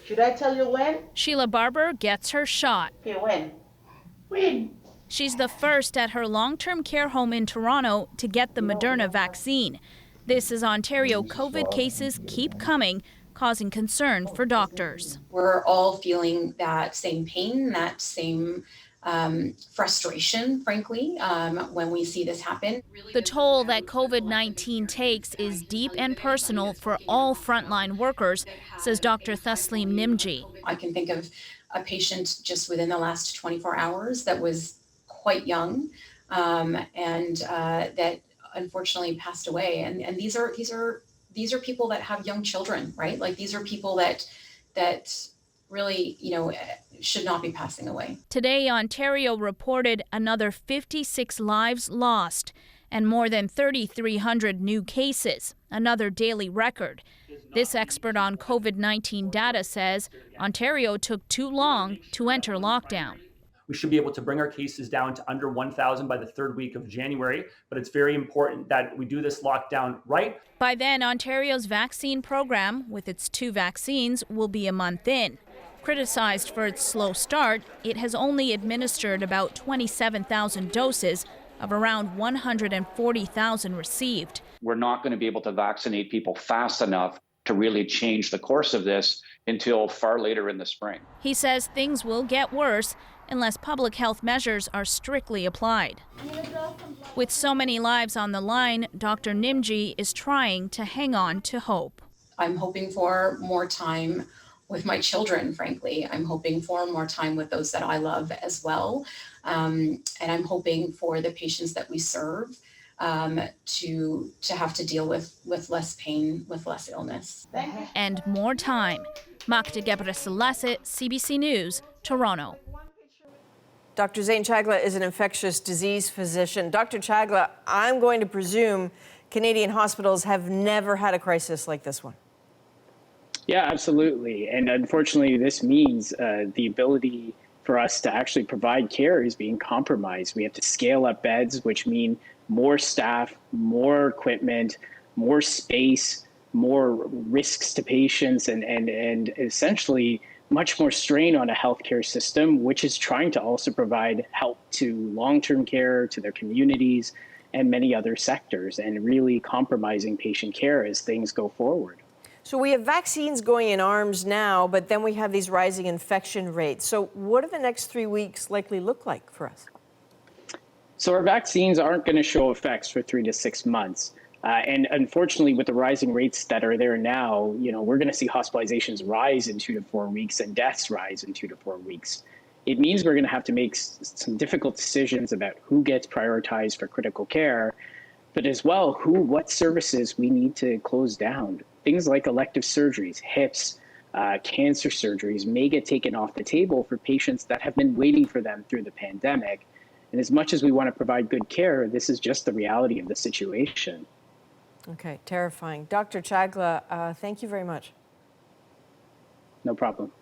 Should I tell you when? Sheila Barber gets her shot. Okay, when? When? She's the first at her long-term care home in Toronto to get the Moderna vaccine. This as Ontario COVID cases keep coming, causing concern for doctors. We're all feeling that same pain, that same frustration, frankly, when we see this happen. The toll that COVID-19 takes is deep and personal for all frontline workers, says Dr. Thasleem Nimji. I can think of a patient just within the last 24 hours that was quite young and that unfortunately passed away. And these are people that have young children, right? Like these are people that really, should not be passing away. Today, Ontario reported another 56 lives lost and more than 3,300 new cases, another daily record. This expert on COVID-19 data says Ontario took too long to enter lockdown. We should be able to bring our cases down to under 1,000 by the third week of January, but it's very important that we do this lockdown right. By then, Ontario's vaccine program, with its 2 vaccines, will be a month in. Criticized for its slow start, it has only administered about 27,000 doses of around 140,000 received. We're not going to be able to vaccinate people fast enough to really change the course of this until far later in the spring. He says things will get worse unless public health measures are strictly applied. With so many lives on the line, Dr. Nimji is trying to hang on to hope. I'm hoping for more time with my children, frankly. I'm hoping for more time with those that I love as well. And I'm hoping for the patients that we serve to have to deal with less pain, with less illness. And more time. Magda Gebrselassie, CBC News, Toronto. Dr. Zain Chagla is an infectious disease physician. Dr. Chagla, I'm going to presume Canadian hospitals have never had a crisis like this one. Yeah, absolutely. And unfortunately, this means the ability for us to actually provide care is being compromised. We have to scale up beds, which mean more staff, more equipment, more space, more risks to patients, and essentially much more strain on a healthcare system, which is trying to also provide help to long-term care, to their communities, and many other sectors, and really compromising patient care as things go forward. So we have vaccines going in arms now, but then we have these rising infection rates. So what do the next 3 weeks likely look like for us? So our vaccines aren't going to show effects for 3 to 6 months. And unfortunately, with the rising rates that are there now, we're going to see hospitalizations rise in 2 to 4 weeks and deaths rise in 2 to 4 weeks. It means we're going to have to make some difficult decisions about who gets prioritized for critical care, but as well, what services we need to close down. Things like elective surgeries, hips, cancer surgeries may get taken off the table for patients that have been waiting for them through the pandemic. And as much as we want to provide good care, this is just the reality of the situation. Okay, terrifying. Dr. Chagla, thank you very much. No problem.